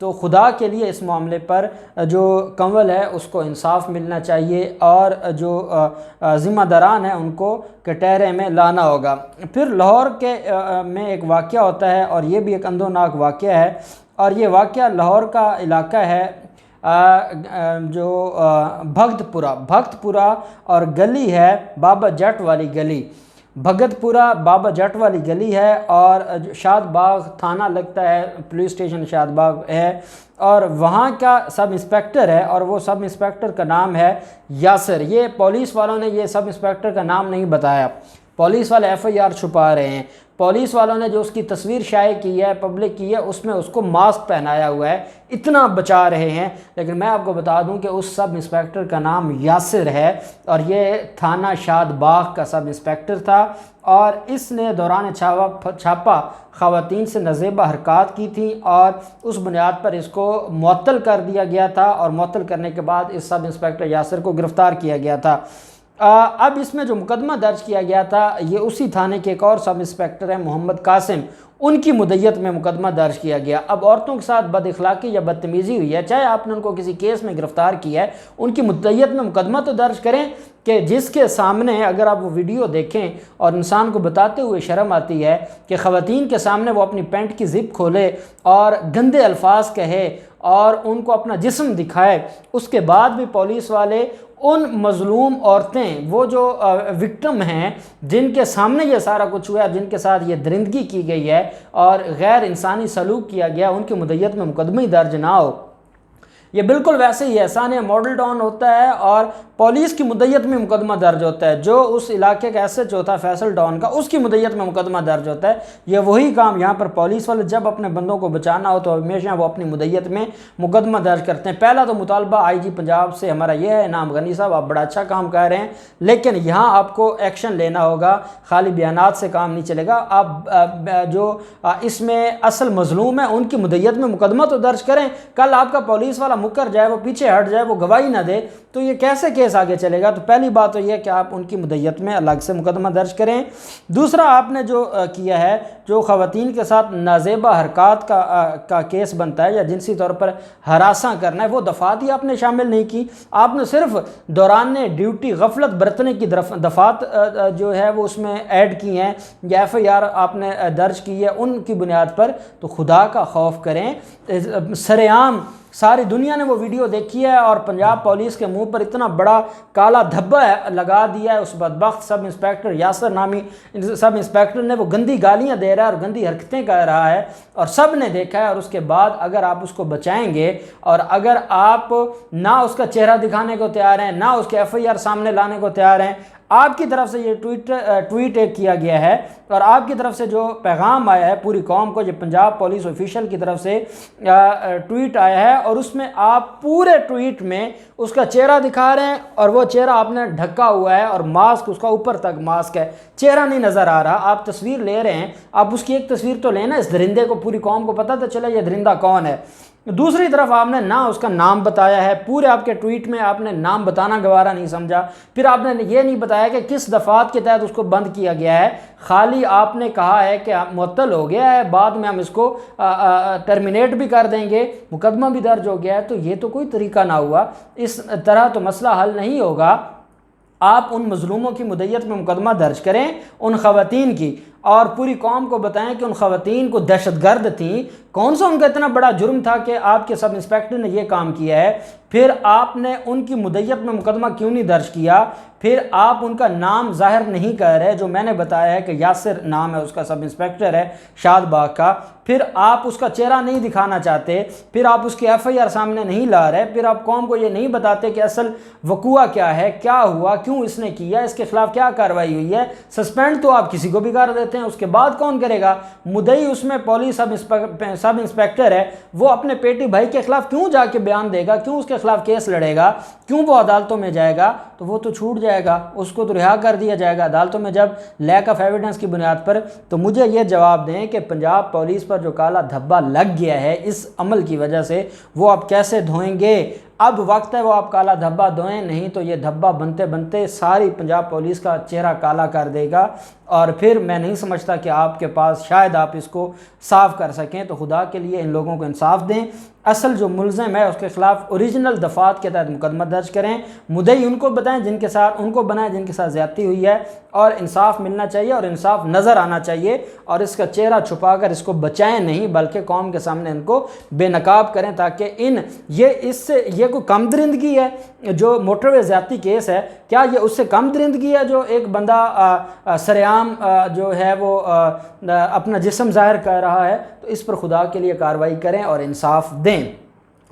تو خدا کے لیے اس معاملے پر جو کنول ہے اس کو انصاف ملنا چاہیے اور جو ذمہ داران ہیں ان کو کٹہرے میں لانا ہوگا۔ پھر لاہور کے میں ایک واقعہ ہوتا ہے اور یہ بھی ایک اندوناک واقعہ ہے، اور یہ واقعہ لاہور کا علاقہ ہے جو بھگت پورہ اور گلی ہے بابا جٹ والی گلی۔ بھگت پورہ بابا جٹ والی گلی ہے اور شاد باغ تھانہ لگتا ہے، پولیس اسٹیشن شاد باغ ہے، اور وہاں کا سب انسپیکٹر ہے اور وہ سب انسپیکٹر کا نام ہے یاسر۔ یہ پولیس والوں نے یہ سب انسپیکٹر کا نام نہیں بتایا، پولیس والے ایف آئی آر چھپا رہے ہیں۔ پولیس والوں نے جو اس کی تصویر شائع کی ہے، پبلک کی ہے، اس میں اس کو ماسک پہنایا ہوا ہے، اتنا بچا رہے ہیں۔ لیکن میں آپ کو بتا دوں کہ اس سب انسپیکٹر کا نام یاسر ہے اور یہ تھانہ شاد باغ کا سب انسپیکٹر تھا، اور اس نے دوران چھاپا خواتین سے نازیبہ حرکات کی تھیں اور اس بنیاد پر اس کو معطل کر دیا گیا تھا، اور معطل کرنے کے بعد اس سب انسپیکٹر یاسر کو گرفتار کیا گیا تھا۔ اب اس میں جو مقدمہ درج کیا گیا تھا یہ اسی تھانے کے ایک اور سب انسپیکٹر ہیں محمد قاسم، ان کی مدیت میں مقدمہ درج کیا گیا۔ اب عورتوں کے ساتھ بد اخلاقی یا بدتمیزی ہوئی ہے، چاہے آپ نے ان کو کسی کیس میں گرفتار کیا ہے، ان کی مدیت میں مقدمہ تو درج کریں کہ جس کے سامنے اگر آپ وہ ویڈیو دیکھیں اور انسان کو بتاتے ہوئے شرم آتی ہے کہ خواتین کے سامنے وہ اپنی پینٹ کی زپ کھولے اور گندے الفاظ کہے اور ان کو اپنا جسم دکھائے، اس کے بعد بھی پولیس والے ان مظلوم عورتیں، وہ جو وکٹم ہیں جن کے سامنے یہ سارا کچھ ہوا ہے، جن کے ساتھ یہ درندگی کی گئی ہے اور غیر انسانی سلوک کیا گیا، ان کی مدیت میں مقدمہ ہی درج نہ ہو، یہ بالکل ویسے ہی احسان ماڈل ٹاؤن ہوتا ہے اور پولیس کی مدیت میں مقدمہ درج ہوتا ہے۔ جو اس علاقے کا ایس ایچ ہوتا ہے فیصل ٹاؤن کا، اس کی مدیت میں مقدمہ درج ہوتا ہے۔ یہ وہی کام یہاں پر پولیس والے جب اپنے بندوں کو بچانا ہو تو ہمیشہ وہ اپنی مدیت میں مقدمہ درج کرتے ہیں۔ پہلا تو مطالبہ آئی جی پنجاب سے ہمارا یہ ہے، انعام غنی صاحب آپ بڑا اچھا کام کر رہے ہیں، لیکن یہاں آپ کو ایکشن لینا ہوگا، خالی بیانات سے کام نہیں چلے گا۔ آپ جو اس میں اصل مظلوم ہیں ان کی مدیت میں مقدمہ تو درج کریں، کل آپ کا پولیس والا مکر جائے، وہ پیچھے ہٹ جائے، وہ گواہی نہ دے تو یہ کیسے کیس آگے چلے گا؟ تو پہلی بات تو یہ ہے کہ آپ ان کی مدیت میں الگ سے مقدمہ درج کریں۔ دوسرا آپ نے جو کیا ہے، جو خواتین کے ساتھ نازیبہ حرکات کا کیس بنتا ہے یا جنسی طور پر ہراساں کرنا ہے، وہ دفعات ہی آپ نے شامل نہیں کی، آپ نے صرف دوران ڈیوٹی غفلت برتنے کی دفعات جو ہے وہ اس میں ایڈ کی ہیں یا ایف آئی آر آپ نے درج کی ہے، ان کی بنیاد پر تو خدا کا خوف کریں۔ سر عام ساری دنیا نے وہ ویڈیو دیکھی ہے اور پنجاب پولیس کے منہ پر اتنا بڑا کالا دھبا لگا دیا ہے، اس بدبخت سب انسپیکٹر یاسر نامی سب انسپیکٹر نے، وہ گندی گالیاں دے رہا ہے اور گندی حرکتیں کر رہا ہے اور سب نے دیکھا ہے۔ اور اس کے بعد اگر آپ اس کو بچائیں گے اور اگر آپ نہ اس کا چہرہ دکھانے کو تیار ہیں، نہ اس کے ایف آئی آر سامنے لانے کو تیار ہیں، آپ کی طرف سے یہ ٹویٹ ایک کیا گیا ہے اور آپ کی طرف سے جو پیغام آیا ہے پوری قوم کو، یہ پنجاب پولیس آفیشل کی طرف سے ٹویٹ آیا ہے اور اس میں آپ پورے ٹویٹ میں اس کا چہرہ دکھا رہے ہیں اور وہ چہرہ آپ نے ڈھکا ہوا ہے اور ماسک اس کا اوپر تک ماسک ہے، چہرہ نہیں نظر آ رہا۔ آپ تصویر لے رہے ہیں، آپ اس کی ایک تصویر تو لینا، اس درندے کو پوری قوم کو پتہ تو چلے یہ درندہ کون ہے۔ دوسری طرف آپ نے نہ اس کا نام بتایا ہے، پورے آپ کے ٹویٹ میں آپ نے نام بتانا گوارا نہیں سمجھا، پھر آپ نے یہ نہیں بتایا کہ کس دفعات کے تحت اس کو بند کیا گیا ہے، خالی آپ نے کہا ہے کہ معطل ہو گیا ہے، بعد میں ہم اس کو ٹرمینیٹ بھی کر دیں گے، مقدمہ بھی درج ہو گیا ہے۔ تو یہ تو کوئی طریقہ نہ ہوا، اس طرح تو مسئلہ حل نہیں ہوگا۔ آپ ان مظلوموں کی مدیت میں مقدمہ درج کریں، ان خواتین کی، اور پوری قوم کو بتائیں کہ ان خواتین کو دہشت گرد تھیں، کون سا ان کا اتنا بڑا جرم تھا کہ آپ کے سب انسپیکٹر نے یہ کام کیا ہے، پھر آپ نے ان کی مدیت میں مقدمہ کیوں نہیں درج کیا، پھر آپ ان کا نام ظاہر نہیں کر رہے، جو میں نے بتایا ہے کہ یاسر نام ہے اس کا، سب انسپیکٹر ہے شاد باغ کا، پھر آپ اس کا چہرہ نہیں دکھانا چاہتے، پھر آپ اس کی ایف آئی آر سامنے نہیں لا رہے، پھر آپ قوم کو یہ نہیں بتاتے کہ اصل وقوع کیا ہے، کیا ہوا، کیوں اس نے کیا، اس کے خلاف کیا کارروائی ہوئی ہے۔ سسپینڈ تو آپ کسی کو بھی کر دیتے ہیں، اس کے بعد کون کرے گا؟ مدعی اس میں پولیس سب انسپیکٹر ہے، وہ اپنے پیٹی بھائی کے خلاف کیوں جا کے بیان دے گا، کیوں اس کے خلاف کیس لڑے گا، کیوں وہ عدالتوں میں جائے گا؟ تو وہ تو چھوٹ جائے گا، اس کو تو رہا کر دیا جائے گا عدالتوں میں جب لیک آف ایویڈنس کی بنیاد پر۔ تو مجھے یہ جواب دیں کہ پنجاب پولیس پر جو کالا دھبا لگ گیا ہے اس عمل کی وجہ سے، وہ آپ کیسے دھوئیں گے؟ اب وقت ہے وہ آپ کالا دھبا دھوئیں، نہیں تو یہ دھبا بنتے بنتے ساری پنجاب پولیس کا چہرہ کالا کر دے گا اور پھر میں نہیں سمجھتا کہ آپ کے پاس شاید آپ اس کو صاف کر سکیں۔ تو خدا کے لیے ان لوگوں کو انصاف دیں۔ اصل جو ملزم ہے اس کے خلاف اوریجنل دفعات کے تحت مقدمہ درج کریں، مدعی ان کو بتائیں جن کے ساتھ ان کو بنائیں جن کے ساتھ زیادتی ہوئی ہے، اور انصاف ملنا چاہیے اور انصاف نظر آنا چاہیے، اور اس کا چہرہ چھپا کر اس کو بچائیں نہیں بلکہ قوم کے سامنے ان کو بے نقاب کریں، تاکہ یہ کوئی کم درندگی ہے جو موٹر وے زیادتی کیس ہے، کیا یہ اس سے کم درندگی ہے جو ایک بندہ سرعام جو ہے وہ اپنا جسم ظاہر کر رہا ہے؟ تو اس پر خدا کے لیے کارروائی کریں اور انصاف دیں۔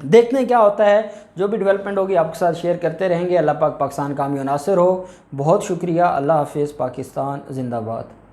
دیکھتے ہیں کیا ہوتا ہے، جو بھی ڈیولپمنٹ ہوگی آپ کے ساتھ شیئر کرتے رہیں گے۔ اللہ پاک پاکستان کامیاب و ناصر ہو۔ بہت شکریہ۔ اللہ حافظ۔ پاکستان زندہ باد۔